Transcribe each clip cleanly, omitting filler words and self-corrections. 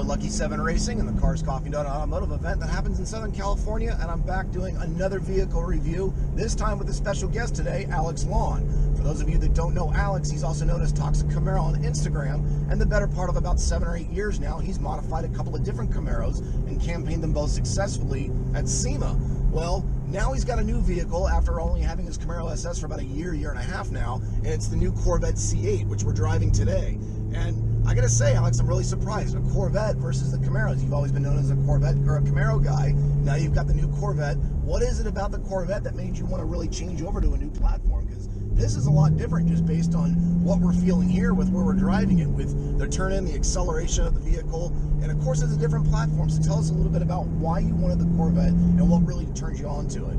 Lucky 7 Racing and the Cars Coffee Dot Automotive event that happens in Southern California, and I'm back doing another vehicle review, this time with a special guest today, Alex Lawn. For those of you that don't know Alex, he's also known as Toxic Camaro on Instagram, and the better part of about 7 or 8 years now, he's modified a couple of different Camaros and campaigned them both successfully at SEMA. Well, now he's got a new vehicle after only having his Camaro SS for about a year and a half now, and it's the new Corvette C8, which we're driving today. And I gotta say, Alex, I'm really surprised. A Corvette versus the Camaros. You've always been known as a Corvette or a Camaro guy. Now you've got the new Corvette. What is it about the Corvette that made you want to really change over to a new platform? Because this is a lot different just based on what we're feeling here with where we're driving it, with the turn-in, the acceleration of the vehicle, and of course it's a different platform. So tell us a little bit about why you wanted the Corvette and what really turned you on to it.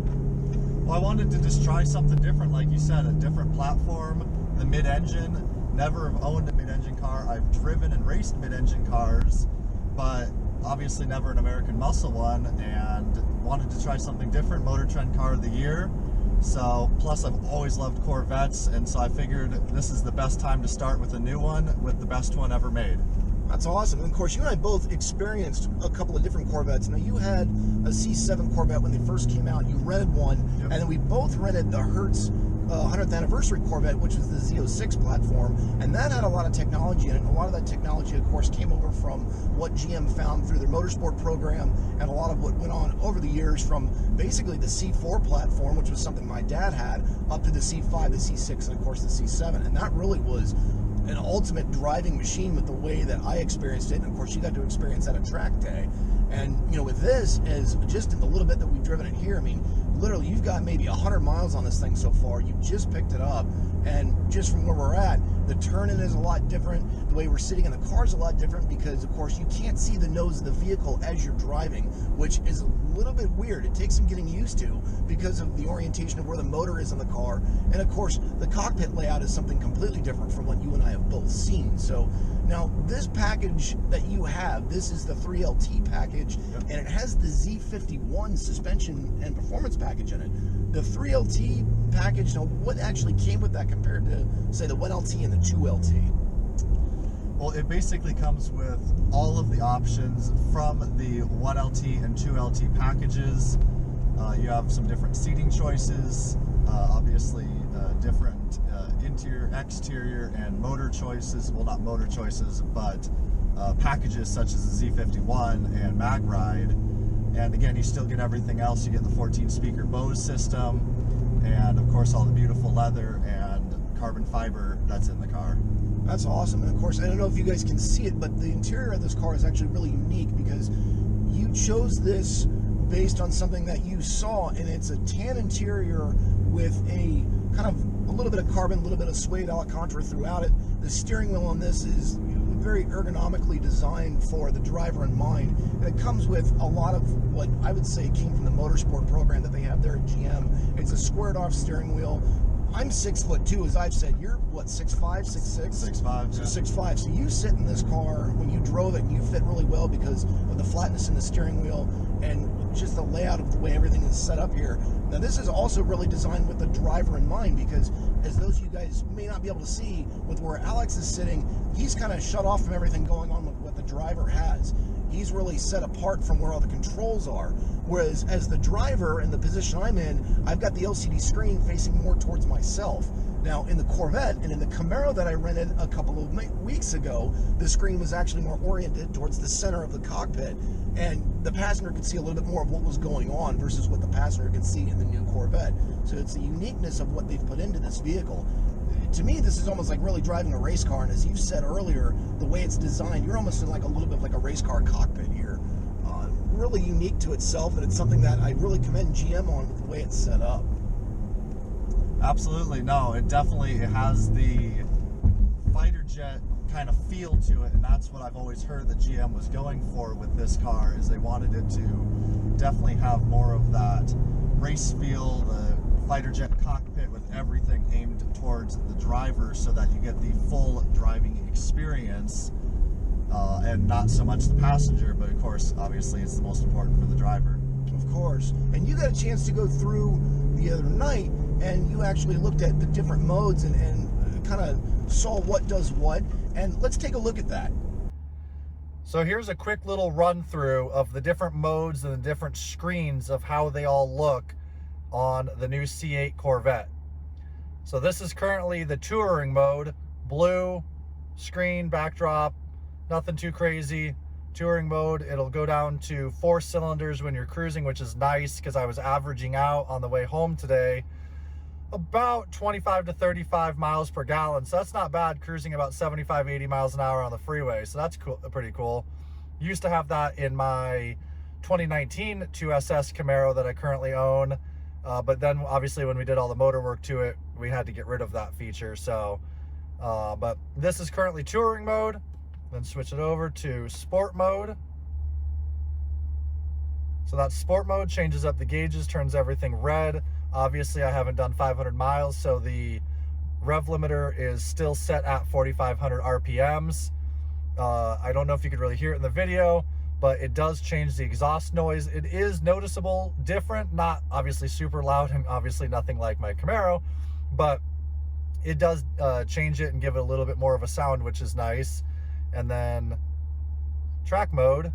Well, I wanted to just try something different, like you said, a different platform, the mid-engine. Never have owned a mid-engine car. I've driven and raced mid-engine cars, but obviously never an American muscle one, and wanted to try something different. Motor Trend Car of the Year. So, plus I've always loved Corvettes, and so I figured this is the best time to start with a new one, with the best one ever made. That's awesome. And of course, you and I both experienced a couple of different Corvettes. Now, you had a C7 Corvette when they first came out. You rented one, yep. And then we both rented the Hertz 100th anniversary Corvette, which was the Z06 platform, and that had a lot of technology in it. And a lot of that technology, of course, came over from what GM found through their motorsport program, and a lot of what went on over the years from basically the C4 platform, which was something my dad had, up to the C5, the C6, and of course the C7. And that really was an ultimate driving machine with the way that I experienced it. And of course, you got to experience that at track day. And you know, with this, as just in the little bit that we've driven it here, I mean, literally, you've got maybe 100 miles on this thing so far. You just picked it up, and just from where we're at, the turn-in is a lot different. The way we're sitting in the car is a lot different because, of course, you can't see the nose of the vehicle as you're driving, which is a little bit weird. It takes some getting used to because of the orientation of where the motor is in the car. And, of course, the cockpit layout is something completely different from what you and I have both seen. So, now, this package that you have, this is the 3LT package, yep. And it has the Z51 suspension and performance package in it. The 3LT package, now what actually came with that compared to, say, the 1LT and the 2LT? Well, it basically comes with all of the options from the 1LT and 2LT packages. You have some different seating choices, obviously different interior, exterior, and motor choices. Well, not motor choices, but packages such as the Z51 and MagRide. And again, you still get everything else. You get the 14-speaker Bose system, and of course all the beautiful leather and carbon fiber that's in the car. That's awesome. And of course, I don't know if you guys can see it, but the interior of this car is actually really unique because you chose this based on something that you saw, and it's a tan interior with a kind of a little bit of carbon, a little bit of suede Alcantara throughout it. The steering wheel on this is very ergonomically designed for the driver in mind, and it comes with a lot of what I would say came from the motorsport program that they have there at GM. It's a squared off steering wheel. I'm 6'2", as I've said. You're what, 6'5", 6'6"? 6'5", so yeah. 6'5". So you sit in this car when you drove it, and you fit really well because of the flatness in the steering wheel and just the layout of the way everything is set up here. Now, this is also really designed with the driver in mind because, as those of you guys may not be able to see, with where Alex is sitting, he's kind of shut off from everything going on with what the driver has. He's really set apart from where all the controls are. Whereas, as the driver, in the position I'm in, I've got the LCD screen facing more towards myself. Now, in the Corvette and in the Camaro that I rented a couple of weeks ago, the screen was actually more oriented towards the center of the cockpit, and the passenger could see a little bit more of what was going on versus what the passenger could see in the new Corvette. So it's the uniqueness of what they've put into this vehicle. To me, this is almost like really driving a race car, and as you've said earlier, the way it's designed, you're almost in like a little bit like a race car cockpit here. Really unique to itself, and it's something that I really commend GM on with the way it's set up. Absolutely. No, it has the fighter jet kind of feel to it, and that's what I've always heard that GM was going for with this car, is they wanted it to definitely have more of that race feel, the fighter jet cockpit with everything aimed towards the driver so that you get the full driving experience, and not so much the passenger, but of course, obviously, it's the most important for the driver. Of course. And you got a chance to go through the other night, and you actually looked at the different modes and kind of saw what does what, and let's take a look at that. So here's a quick little run through of the different modes and the different screens of how they all look on the new C8 Corvette. So this is currently the touring mode, blue screen, backdrop, nothing too crazy. Touring mode, it'll go down to 4 cylinders when you're cruising, which is nice because I was averaging out on the way home today about 25 to 35 miles per gallon. So that's not bad, cruising about 75, 80 miles an hour on the freeway. So that's cool, pretty cool. Used to have that in my 2019 2SS Camaro that I currently own. But then obviously when we did all the motor work to it, we had to get rid of that feature. So, but this is currently touring mode. Then switch it over to sport mode. So that sport mode changes up the gauges, turns everything red. Obviously, I haven't done 500 miles, so the rev limiter is still set at 4,500 RPMs. I don't know if you could really hear it in the video, but it does change the exhaust noise. It is noticeable different, not obviously super loud and obviously nothing like my Camaro, but it does change it and give it a little bit more of a sound, which is nice. And then track mode,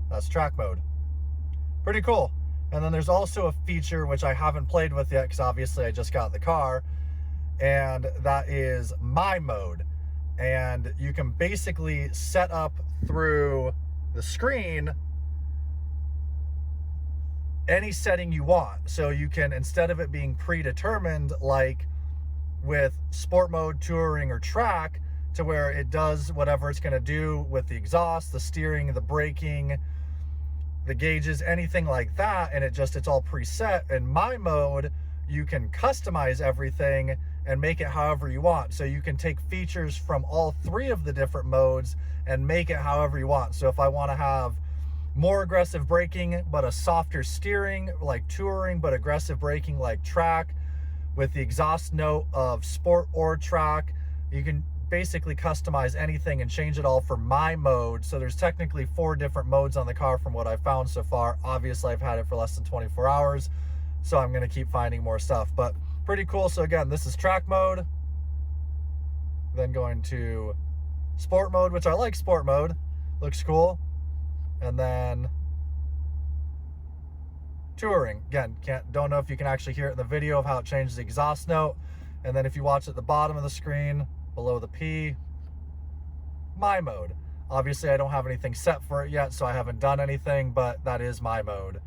that's track mode. Pretty cool. And then there's also a feature which I haven't played with yet because obviously I just got the car, and that is my mode. And you can basically set up through the screen any setting you want. So you can, instead of it being predetermined like with sport mode, touring, or track, to where it does whatever it's going to do with the exhaust, the steering, the braking, the gauges, anything like that, and it's all preset. In my mode, you can customize everything and make it however you want. So you can take features from all 3 of the different modes and make it however you want. So if I want to have more aggressive braking but a softer steering like touring, but aggressive braking like track, with the exhaust note of sport or track, you can basically customize anything and change it all for my mode. So there's technically 4 different modes on the car from what I've found so far. Obviously I've had it for less than 24 hours, so I'm going to keep finding more stuff, but pretty cool. So again, this is track mode, then going to sport mode, which I like sport mode, looks cool, and then touring. Again, don't know if you can actually hear it in the video of how it changes the exhaust note. And then if you watch at the bottom of the screen below the P, my mode. Obviously I don't have anything set for it yet, so I haven't done anything, but that is my mode.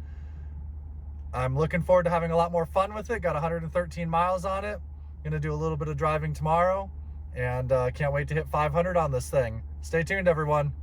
I'm looking forward to having a lot more fun with it. Got 113 miles on it. Gonna do a little bit of driving tomorrow, and can't wait to hit 500 on this thing. Stay tuned, everyone.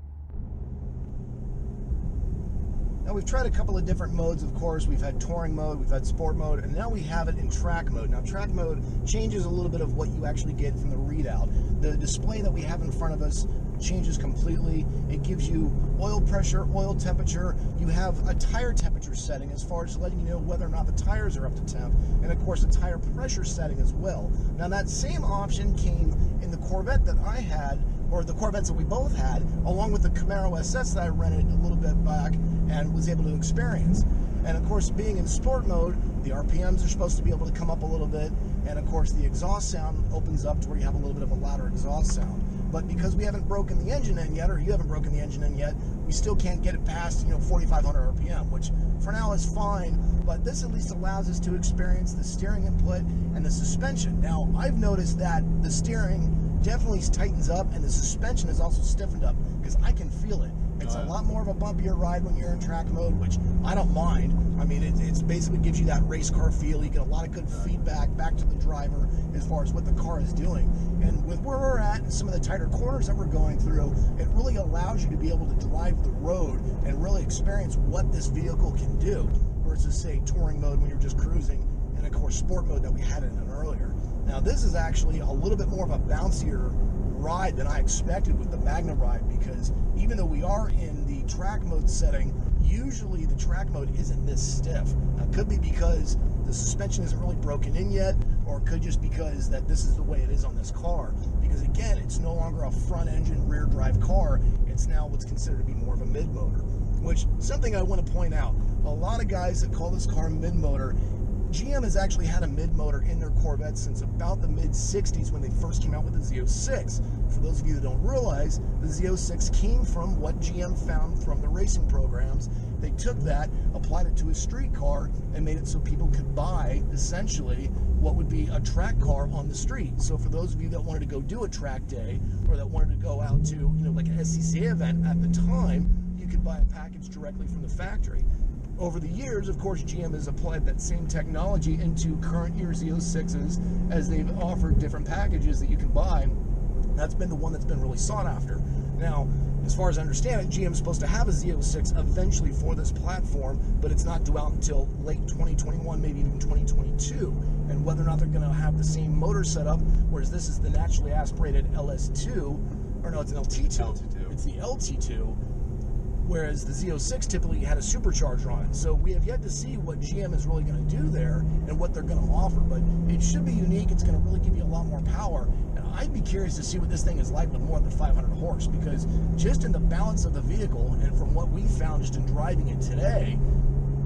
Now we've tried a couple of different modes, of course. We've had touring mode, we've had sport mode, and now we have it in track mode. Now track mode changes a little bit of what you actually get from the readout. The display that we have in front of us changes completely. It gives you oil pressure, oil temperature. You have a tire temperature setting as far as letting you know whether or not the tires are up to temp, and of course a tire pressure setting as well. Now that same option came in the Corvette that I had, or the Corvettes that we both had, along with the Camaro SS that I rented a little bit back and was able to experience. And of course, being in sport mode, the RPMs are supposed to be able to come up a little bit, and of course the exhaust sound opens up to where you have a little bit of a louder exhaust sound. But because we haven't broken the engine in yet, or you haven't broken the engine in yet, we still can't get it past, 4,500 RPM, which for now is fine, but this at least allows us to experience the steering input and the suspension. Now, I've noticed that the steering definitely tightens up, and the suspension is also stiffened up, because I can feel it. It's a lot more of a bumpier ride when you're in track mode, which I don't mind. I mean, it basically gives you that race car feel. You get a lot of good feedback back to the driver as far as what the car is doing. And with where we're at and some of the tighter corners that we're going through, it really allows you to be able to drive the road and really experience what this vehicle can do versus, say, touring mode when you're just cruising, and of course sport mode that we had in it earlier. Now this is actually a little bit more of a bouncier ride than I expected with the Magna ride, because even though we are in the track mode setting, usually the track mode isn't this stiff. Now it could be because the suspension isn't really broken in yet, or it could just because that this is the way it is on this car, because again, it's no longer a front engine rear drive car. It's now what's considered to be more of a mid motor, which something I want to point out, a lot of guys that call this car mid motor GM has actually had a mid-motor in their Corvette since about the mid-60s when they first came out with the Z06. For those of you that don't realize, the Z06 came from what GM found from the racing programs. They took that, applied it to a street car, and made it so people could buy, essentially, what would be a track car on the street. So for those of you that wanted to go do a track day, or that wanted to go out to, like an SCCA event at the time, you could buy a package directly from the factory. Over the years, of course, GM has applied that same technology into current year Z06s as they've offered different packages that you can buy. That's been the one that's been really sought after. Now, as far as I understand it, GM's supposed to have a Z06 eventually for this platform, but it's not due out until late 2021, maybe even 2022. And whether or not they're going to have the same motor setup, whereas this is the naturally aspirated LS2, or no, it's an LT2. LT2. It's the LT2. Whereas the Z06 typically had a supercharger on it. So we have yet to see what GM is really going to do there and what they're going to offer. But it should be unique. It's going to really give you a lot more power. And I'd be curious to see what this thing is like with more than 500 horse, because just in the balance of the vehicle and from what we found just in driving it today,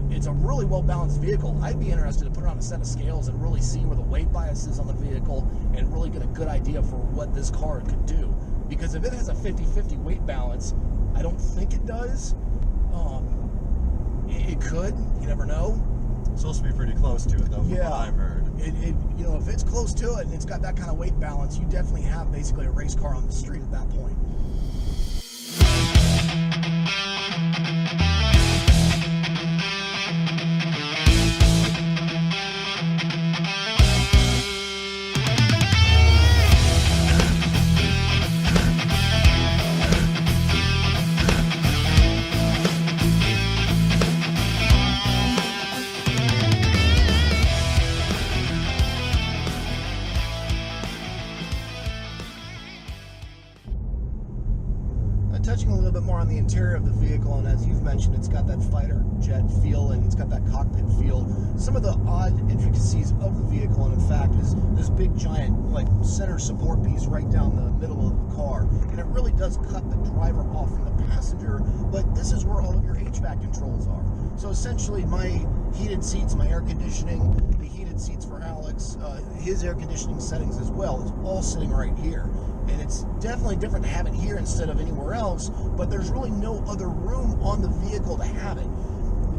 it's a really well-balanced vehicle. I'd be interested to put it on a set of scales and really see where the weight bias is on the vehicle and really get a good idea for what this car could do. Because if it has a 50-50 weight balance, I don't think it does. It could. You never know. It's supposed to be pretty close to it, though, from what I've heard. If it's close to it and it's got that kind of weight balance, you definitely have basically a race car on the street at that point. Touching a little bit more on the interior of the vehicle, and as you've mentioned, it's got that fighter jet feel and it's got that cockpit feel. Some of the odd intricacies of the vehicle, and in fact, is this big giant like center support piece right down the middle of the car, and it really does cut the driver off from the passenger. But this is where all of your HVAC controls are. So essentially, my heated seats, my air conditioning, the heated seats for Alex, his air conditioning settings as well, is all sitting right here. And it's definitely different to have it here instead of anywhere else, but there's really no other room on the vehicle to have it.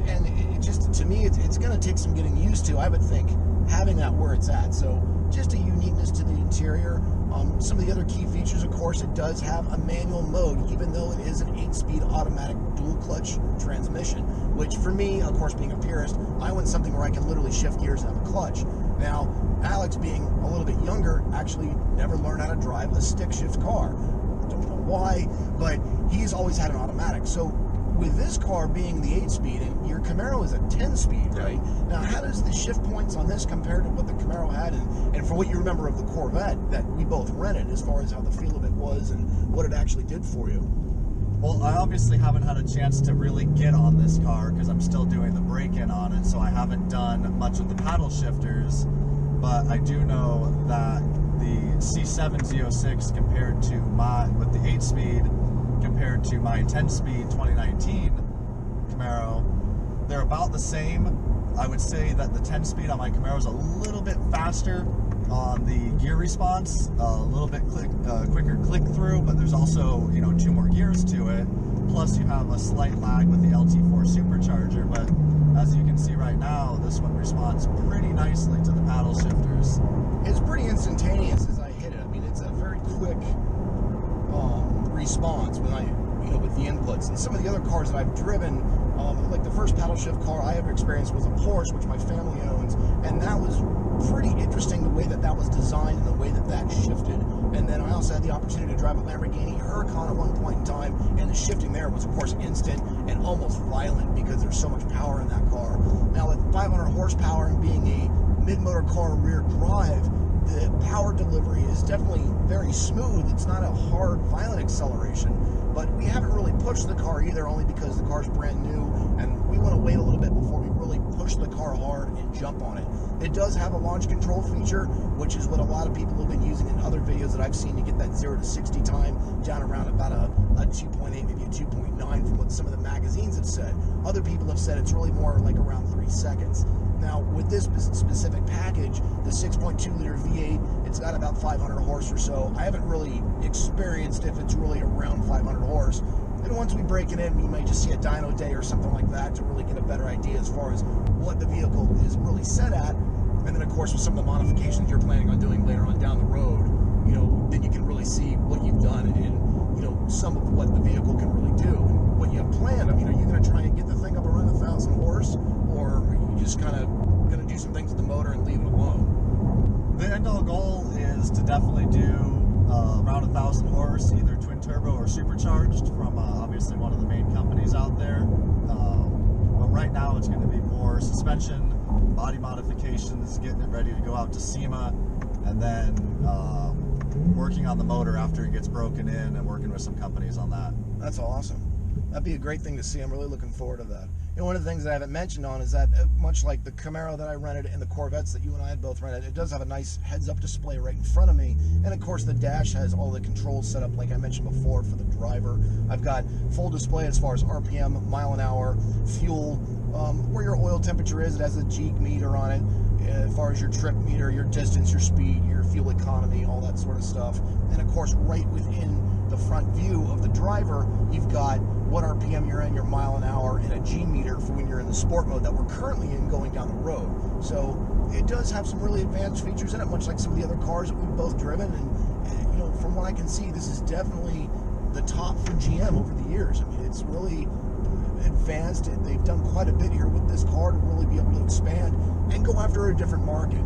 And it just, to me, it's going to take some getting used to, I would think, having that where it's at. So just a uniqueness to the interior. Some of the other key features, of course, it does have a manual mode, even though it is an 8-speed automatic dual-clutch transmission, which for me, of course, being a purist, I want something where I can literally shift gears and have a clutch. Now, Alex, being a little bit younger, actually never learned how to drive a stick-shift car. Don't know why, but he's always had an automatic. So with this car being the 8-speed, and your Camaro is a 10-speed, right? Now, how does the shift points on this compare to what the Camaro had, and for what you remember of the Corvette that we both rented, as far as how the feel of it was and what it actually did for you? Well, I obviously haven't had a chance to really get on this car because I'm still doing the break-in on it, so I haven't done much with the paddle shifters, but I do know that the C7 Z06 compared to with the 8-speed, compared to my 10-speed 2019 Camaro, they're about the same. I would say that the 10-speed on my Camaro is a little bit faster on the gear response, a little bit quicker click-through, but there's also, 2 more gears to it. Plus, you have a slight lag with the LT4 supercharger, but as you can see right now, this one responds pretty nicely to the paddle shifters. It's pretty instantaneous as I hit it. I mean, it's a very quick response when I, with the inputs. And some of the other cars that I've driven, like the first paddle shift car I ever experienced was a Porsche, which my family owns, and that was pretty interesting the way that was designed and the way that shifted. And then I also had the opportunity to drive a Lamborghini Huracan at one point in time, and the shifting there was, of course, instant and almost violent because there's so much power in that car. Now, with 500 horsepower and being a mid-motor car rear drive, the power delivery is definitely very smooth. It's not a hard, violent acceleration, but we haven't really pushed the car either, only because the car's brand new, and we want to wait a little bit before we really push the car hard and jump on it. It does have a launch control feature, which is what a lot of people have been using in other videos that I've seen to get that 0 to 60 time down around about a a 2.8, maybe a 2.9 from what some of the magazines have said. Other people have said it's really more like around 3 seconds. Now, with this specific package, the 6.2 liter V8, it's got about 500 horse or so. I haven't really experienced if it's really around 500 horse. And once we break it in, we may just see a dyno day or something like that to really get a better idea as far as what the vehicle is really set at. And then, of course, with some of the modifications you're planning on doing later on down the road, you know, then you can really see what you've done and, you know, some of what the vehicle can really do and what you have planned. I mean, are you going to try and get the thing up around 1,000 horse, or are you just kind of going to do some things with the motor and leave it alone? The end-all goal is to definitely do around 1,000 horse, either twin turbo or supercharged from obviously one of the main companies out there. But right now it's going to be more suspension, body modifications, getting it ready to go out to SEMA, and then working on the motor after it gets broken in and working with some companies on that. That's awesome. That'd be a great thing to see. I'm really looking forward to that. You know, one of the things that I haven't mentioned on is that much like the Camaro that I rented and the Corvettes that you and I had both rented, it does have a nice heads-up display right in front of me. And of course, the dash has all the controls set up, like I mentioned before, for the driver. I've got full display as far as RPM, mile an hour, fuel, where your oil temperature is. It has a Jeek meter on it. As far as your trip meter, your distance, your speed, your fuel economy, all that sort of stuff. And of course, right within the front view of the driver, you've got what RPM you're in, your mile an hour, and a G meter for when you're in the sport mode that we're currently in going down the road. So it does have some really advanced features in it, much like some of the other cars that we've both driven. And you know, from what I can see, this is definitely the top for GM over the years. I mean, it's really advanced. They've done quite a bit here with this car to really be able to expand and go after a different market.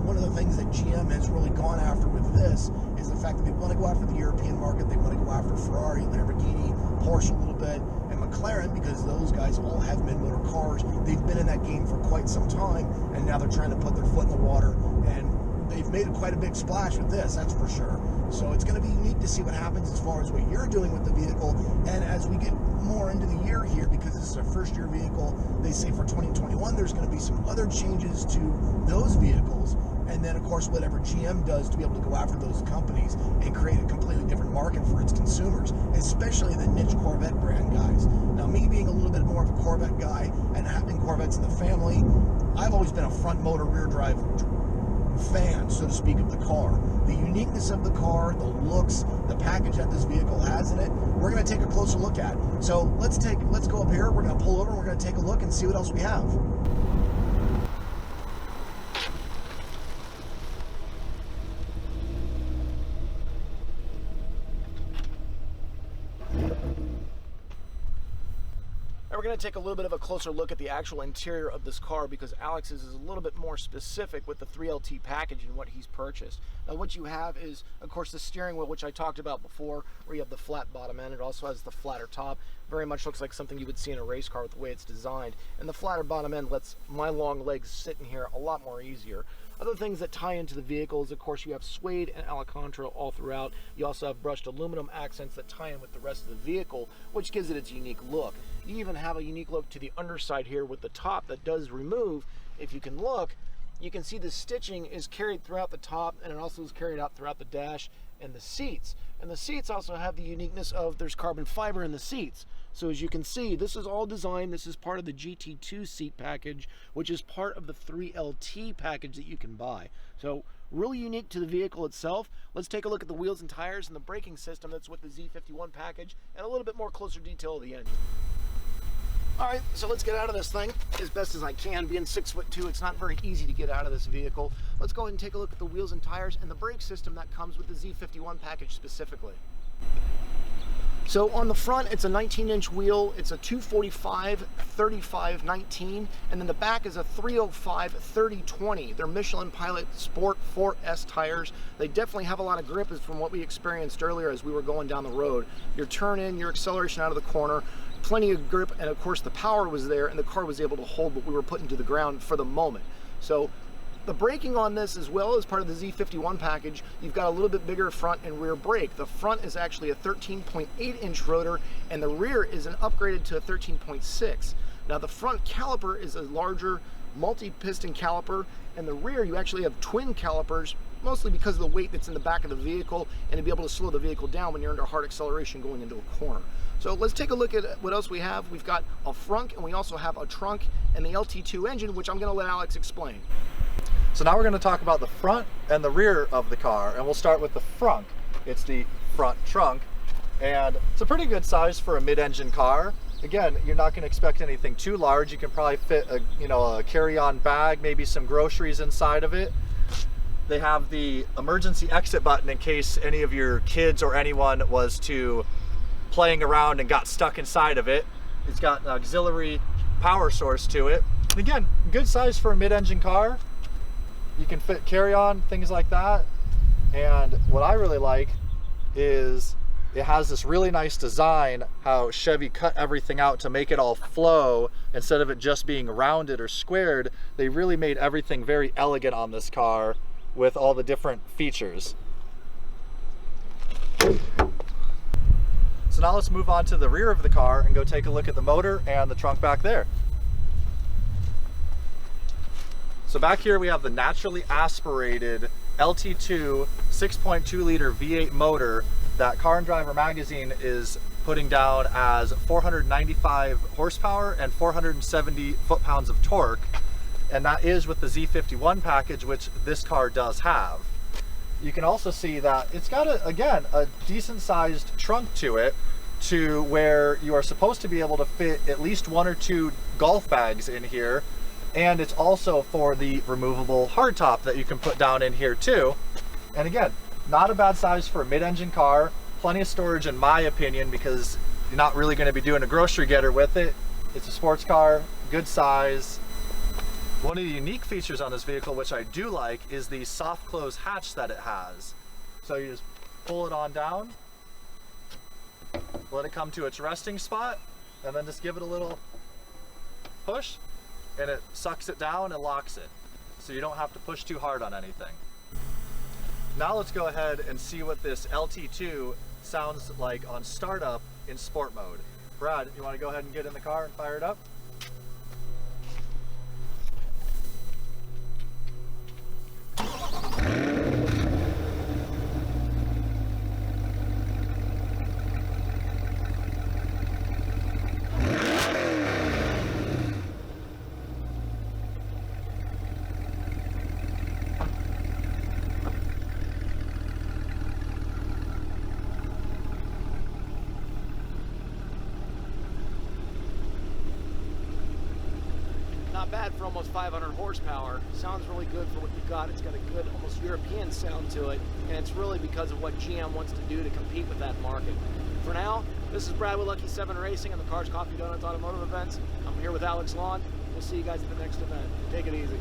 One of the things that GM has really gone after with this is the fact that they want to go after the European market. They want to go after Ferrari, Lamborghini, Porsche a little bit, and McLaren, because those guys all have mid-motor cars. They've been in that game for quite some time, and now they're trying to put their foot in the water, and they've made quite a big splash with this, that's for sure. So it's going to be unique to see what happens as far as what you're doing with the vehicle, and as we get more into the year here, because this is a first-year vehicle, they say for 2021 there's going to be some other changes to those vehicles, and then of course whatever GM does to be able to go after those companies and create a completely different market for its consumers, especially the niche Corvette brand guys. Now, me being a little bit more of a Corvette guy and having Corvettes in the family, I've always been a front motor rear drive fan, so to speak, of the car. The uniqueness of the car, the looks, the package that this vehicle has in it, we're going to take a closer look at. So let's go up here, we're going to pull over, we're going to take a look and see what else we have. We're going to take a little bit of a closer look at the actual interior of this car, because Alex's is a little bit more specific with the 3LT package and what he's purchased. Now, what you have is, of course, the steering wheel, which I talked about before, where you have the flat bottom end. It also has the flatter top. Very much looks like something you would see in a race car with the way it's designed. And the flatter bottom end lets my long legs sit in here a lot more easier. Other things that tie into the vehicle is, of course, you have suede and Alcantara all throughout. You also have brushed aluminum accents that tie in with the rest of the vehicle, which gives it its unique look. You even have a unique look to the underside here with the top that does remove. If you can look, you can see the stitching is carried throughout the top, and it also is carried out throughout the dash and the seats. And the seats also have the uniqueness of there's carbon fiber in the seats. So as you can see, this is all designed. This is part of the GT2 seat package, which is part of the 3LT package that you can buy. So really unique to the vehicle itself. Let's take a look at the wheels and tires and the braking system that's with the Z51 package, and a little bit more closer detail of the engine. All right, so let's get out of this thing as best as I can. Being 6'2", it's not very easy to get out of this vehicle. Let's go ahead and take a look at the wheels and tires and the brake system that comes with the Z51 package specifically. So on the front, it's a 19-inch wheel. It's a 245/35/19, and then the back is a 305/30/20. They're Michelin Pilot Sport 4S tires. They definitely have a lot of grip, as from what we experienced earlier as we were going down the road. Your turn in, your acceleration out of the corner, plenty of grip, and of course the power was there, and the car was able to hold what we were putting to the ground for the moment. So the braking on this, as well as part of the Z51 package, you've got a little bit bigger front and rear brake. The front is actually a 13.8-inch rotor, and the rear is an upgraded to a 13.6. Now the front caliper is a larger multi-piston caliper, and the rear you actually have twin calipers mostly because of the weight that's in the back of the vehicle, and to be able to slow the vehicle down when you're under hard acceleration going into a corner. So let's take a look at what else we have. We've got a frunk, and we also have a trunk and the LT2 engine, which I'm going to let Alex explain. So now we're going to talk about the front and the rear of the car, and we'll start with the front. It's the front trunk, and it's a pretty good size for a mid-engine car. Again, you're not going to expect anything too large. You can probably fit a carry-on bag, maybe some groceries inside of it. They have the emergency exit button in case any of your kids or anyone was to playing around and got stuck inside of it. It's got an auxiliary power source to it. And again, good size for a mid-engine car. You can fit carry-on, things like that. And what I really like is it has this really nice design, how Chevy cut everything out to make it all flow instead of it just being rounded or squared. They really made everything very elegant on this car with all the different features. So now let's move on to the rear of the car and go take a look at the motor and the trunk back there. So back here we have the naturally aspirated LT2 6.2 liter V8 motor that Car and Driver magazine is putting down as 495 horsepower and 470 foot-pounds of torque, and that is with the Z51 package, which this car does have. You can also see that it's got a decent sized trunk to it, to where you are supposed to be able to fit at least 1 or 2 golf bags in here, and it's also for the removable hardtop that you can put down in here too. And again, not a bad size for a mid-engine car. Plenty of storage in my opinion, because you're not really going to be doing a grocery getter with it. It's a sports car, good size. One of the unique features on this vehicle, which I do like, is the soft close hatch that it has. So you just pull it on down, let it come to its resting spot, and then just give it a little push, and it sucks it down and locks it. So you don't have to push too hard on anything. Now let's go ahead and see what this LT2 sounds like on startup in sport mode. Brad, you want to go ahead and get in the car and fire it up? Not bad for almost 500 horsepower. Sounds really good for what you've got. It's got a good, almost European sound to it, and it's really because of what GM wants to do to compete with that market. For now, this is Brad with Lucky 7 Racing and the Cars, Coffee, Donuts Automotive Events. I'm here with Alex Lawn. We'll see you guys at the next event. Take it easy.